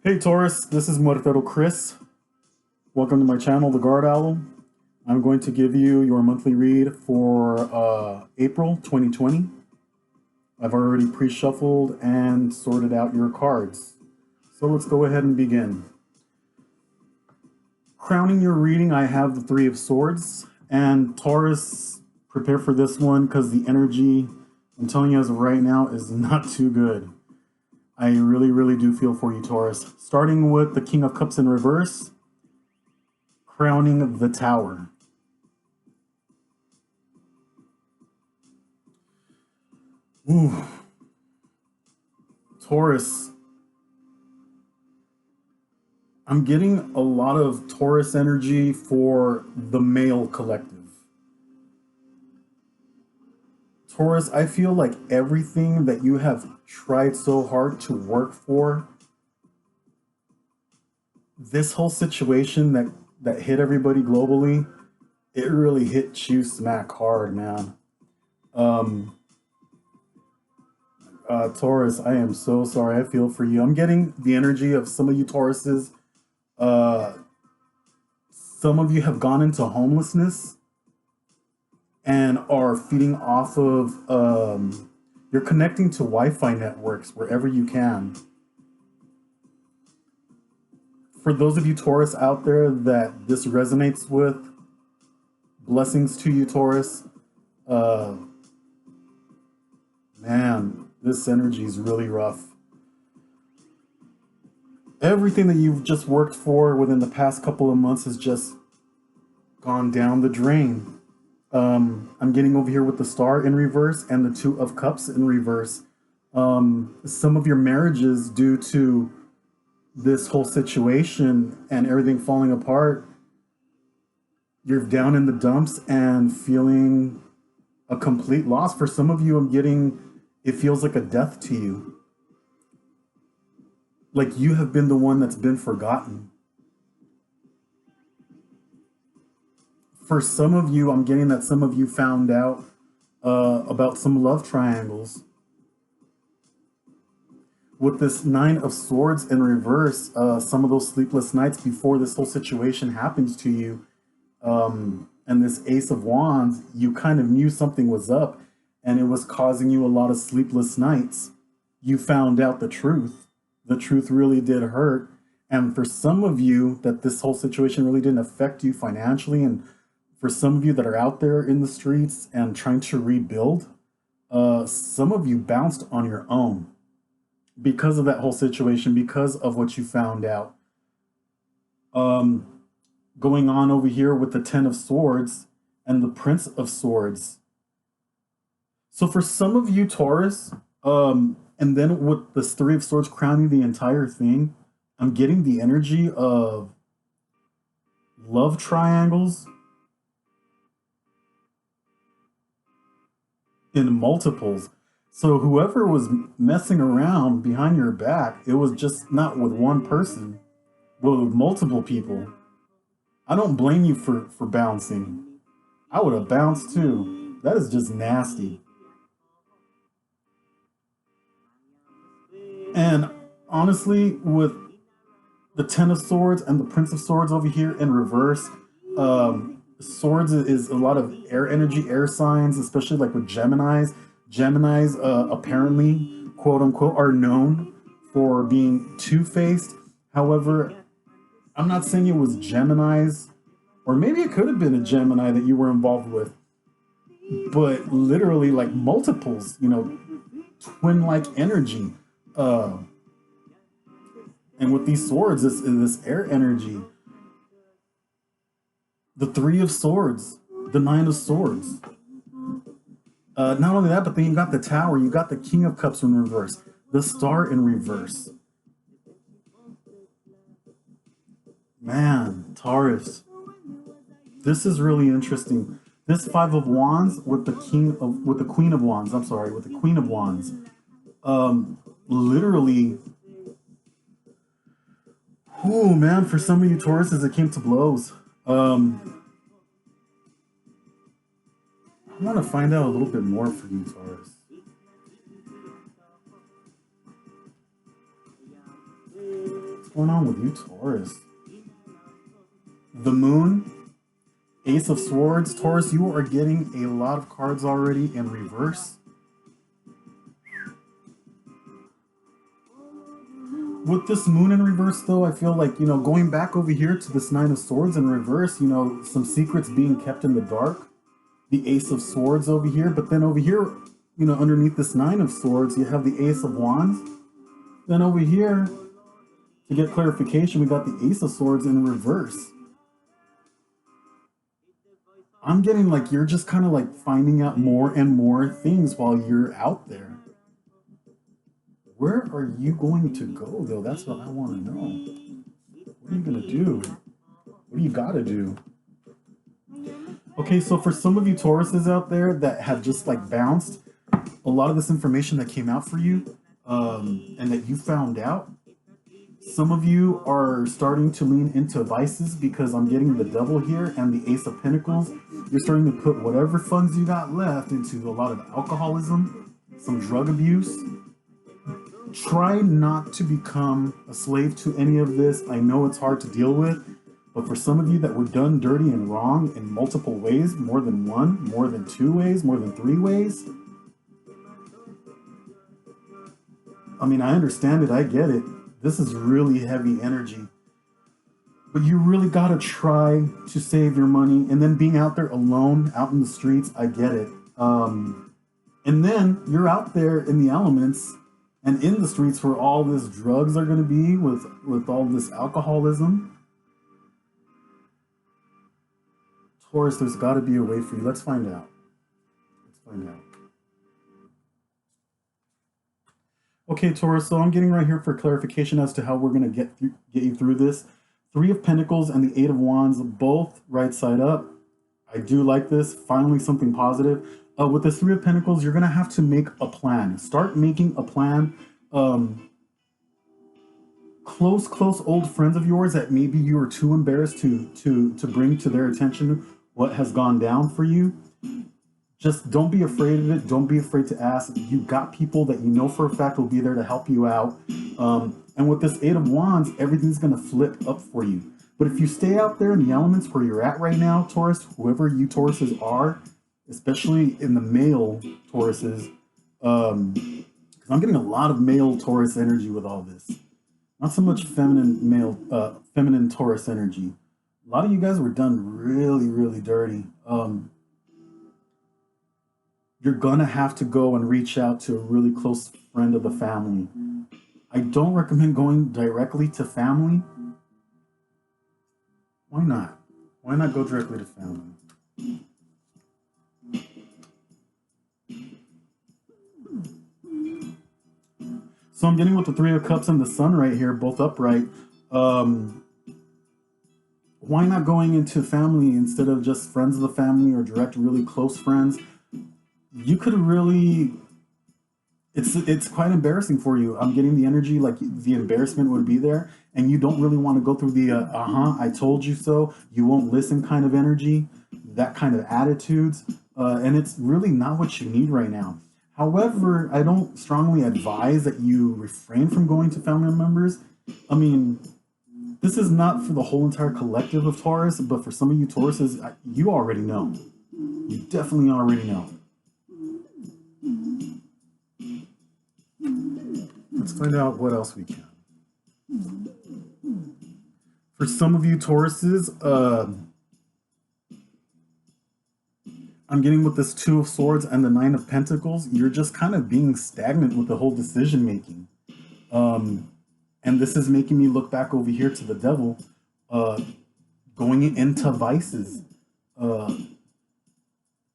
Hey Taurus, this is Muertero Chris. Welcome to my channel, The Guard Owl. I'm going to give you your monthly read for April 2020. I've already pre-shuffled and sorted out your cards. So let's go ahead and begin. Crowning your reading, I have the Three of Swords. And Taurus, prepare for this one because the energy, I'm telling you as of right now, is not too good. I really do feel for you, Taurus. Starting with the King of Cups in reverse, crowning the Tower. Ooh. Taurus. I'm getting a lot of Taurus energy for the male collective. Taurus, I feel like everything that you have tried so hard to work for, this whole situation that hit everybody globally, it really hit you smack hard, man. Um, Taurus, I am so sorry. I feel for you. I'm getting the energy of some of you Tauruses. Uh, some of you have gone into homelessness and are feeding off of. You're connecting to Wi-Fi networks wherever you can. For those of you Taurus out there that this resonates with, blessings to you, Taurus. Uh, Man, this energy is really rough. Everything that you've just worked for within the past couple of months has just gone down the drain. I'm getting over here with the Star in reverse and the Two of Cups in reverse. Some of your marriages, due to this whole situation and everything falling apart, you're down in the dumps and feeling a complete loss. For some of you, I'm getting, it feels like a death to you. Like you have been the one that's been forgotten. For some of you, I'm getting that some of you found out about some love triangles. With this Nine of Swords in reverse, some of those sleepless nights before this whole situation happens to you, and this Ace of Wands, you kind of knew something was up and it was causing you a lot of sleepless nights. You found out the truth. The truth really did hurt. And for some of you, that this whole situation really didn't affect you financially, and for some of you that are out there in the streets and trying to rebuild, some of you bounced on your own because of that whole situation, because of what you found out. Um, Going on over here with the Ten of Swords and the Prince of Swords. So for some of you, Taurus, and then with this Three of Swords crowning the entire thing, I'm getting the energy of love triangles in multiples. So whoever was messing around behind your back, it was just not with one person, but with multiple people. I don't blame you for bouncing. I would have bounced too. That is just nasty. And honestly, with the Ten of Swords and the Prince of Swords over here in reverse, Swords is a lot of air energy, air signs, especially like with Geminis. Geminis apparently, quote unquote, are known for being two-faced. However, I'm not saying it was Geminis, or maybe it could have been a Gemini that you were involved with, but literally like multiples, twin-like energy. Uh, and with these swords, this air energy, the Three of Swords, the Nine of Swords. Not only that, but then you got the Tower, you got the King of Cups in reverse, the Star in reverse. Man, Taurus, this is really interesting. This Five of Wands with the Queen of Wands. I'm sorry, with the Queen of Wands. Literally, oh man, for some of you Tauruses, it came to blows. I want to find out a little bit more for you, Taurus. going on with you, Taurus? The Moon, Ace of Swords. Taurus, you are getting a lot of cards already in reverse. With this Moon in reverse, though, I feel like, going back over here to this Nine of Swords in reverse, some secrets being kept in the dark. The Ace of Swords over here, but then over here, underneath this Nine of Swords, you have the Ace of Wands. Then over here, to get clarification, we got the Ace of Swords in reverse. I'm getting like you're just kind of like finding out more and more things while you're out there. Where are you going to go, though? That's what I want to know. What are you going to do? What do you got to do? Okay, so for some of you Tauruses out there that have just like bounced a lot of this information that came out for you and that you found out, some of you are starting to lean into vices because I'm getting the Devil here and the Ace of Pentacles. You're starting to put whatever funds you got left into a lot of alcoholism, some drug abuse. Try not to become a slave to any of this. I know it's hard to deal with, but for some of you that were done dirty and wrong in multiple ways, more than one, more than two ways, more than three ways, I mean, I understand it. I get it. This is really heavy energy. But you really got to try to save your money. And then being out there alone, out in the streets, I get it. And then you're out there in the elements and in the streets where all this drugs are going to be with all this alcoholism. Taurus, there's got to be a way for you. Let's find out. Let's find out. Okay, Taurus, so I'm getting right here for clarification as to how we're going to get you through this. Three of Pentacles and the Eight of Wands, both right side up. I do like this. Finally, something positive. With the Three of Pentacles, you're going to have to make a plan. Start making a plan. Close old friends of yours that maybe you are too embarrassed to bring to their attention what has gone down for you. Just don't be afraid of it. Don't be afraid to ask. You got people that you know for a fact will be there to help you out. And with this Eight of Wands, everything's going to flip up for you. But if you stay out there in the elements where you're at right now, Taurus, whoever you Tauruses are, especially in the male Tauruses, because I'm getting a lot of male Taurus energy with all this. Not so much feminine Taurus energy. A lot of you guys were done really, really dirty. You're gonna have to go and reach out to a really close friend of the family. I don't recommend going directly to family. Why not? Why not go directly to family? So I'm getting with the Three of Cups and the Sun right here, both upright. Why not going into family instead of just friends of the family or direct, really close friends? You could really, it's quite embarrassing for you. I'm getting the energy like the embarrassment would be there, and you don't really want to go through the I told you so, you won't listen kind of energy, that kind of attitudes, and it's really not what you need right now. However, I don't strongly advise that you refrain from going to family members. I mean, this is not for the whole entire collective of Taurus, but for some of you Tauruses, you already know. You definitely already know. Let's find out what else we can. For some of you Tauruses, I'm getting with this Two of Swords and the Nine of Pentacles, you're just kind of being stagnant with the whole decision making. And this is making me look back over here to the Devil, going into vices.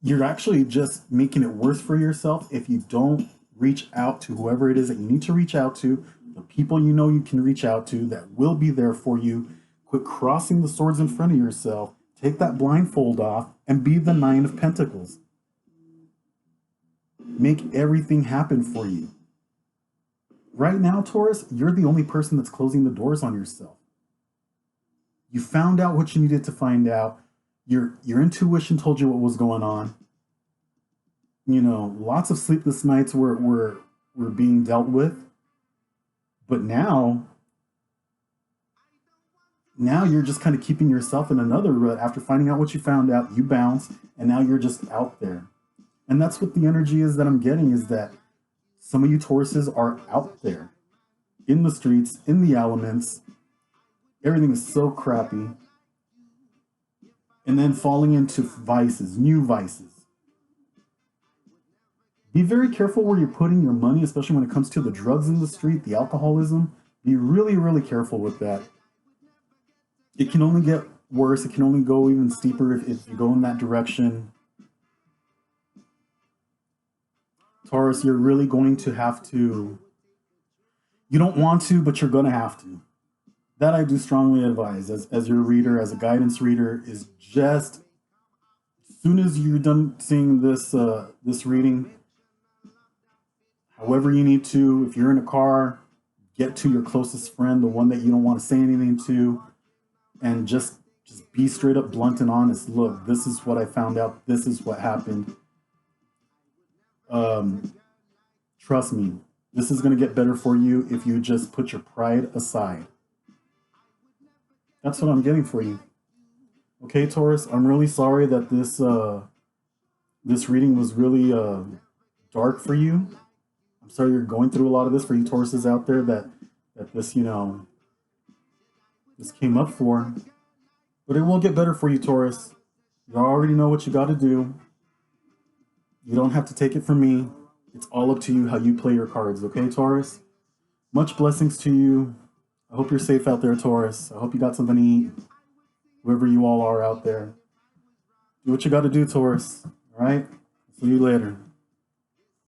You're actually just making it worse for yourself if you don't reach out to whoever it is that you need to reach out to, the people you know you can reach out to that will be there for you. Quit crossing the swords in front of yourself. Take that blindfold off and be the Nine of Pentacles. Make everything happen for you. Right now, Taurus, you're the only person that's closing the doors on yourself. You found out what you needed to find out. Your intuition told you what was going on. You know, lots of sleepless nights were being dealt with. But now, now you're just kind of keeping yourself in another rut. After finding out what you found out, you bounce, and now you're just out there. And that's what the energy is that I'm getting, is that some of you Tauruses are out there in the streets, in the elements. Everything is so crappy. And then falling into vices, new vices. Be very careful where you're putting your money, especially when it comes to the drugs in the street, the alcoholism. Be really, really careful with that. It can only get worse. It can only go even steeper if you go in that direction. Taurus, you're really going to have to, you don't want to, but you're going to have to. That I do strongly advise as your reader, as a guidance reader, is just as soon as you're done seeing this reading, however you need to, if you're in a car, get to your closest friend, the one that you don't want to say anything to, and just be straight up blunt and honest. Look, this is what I found out. This is what happened. Trust me, this is going to get better for you if you just put your pride aside. That's what I'm getting for you. Okay, Taurus, I'm really sorry that this reading was really dark for you. I'm sorry you're going through a lot of this, for you Tauruses out there that this, this came up for. But it will get better for you, Taurus. You already know what you got to do. You don't have to take it from me. It's all up to you how you play your cards, okay, Taurus? Much blessings to you. I hope you're safe out there, Taurus. I hope you got something to eat, whoever you all are out there. Do what you got to do, Taurus. All right? See you later.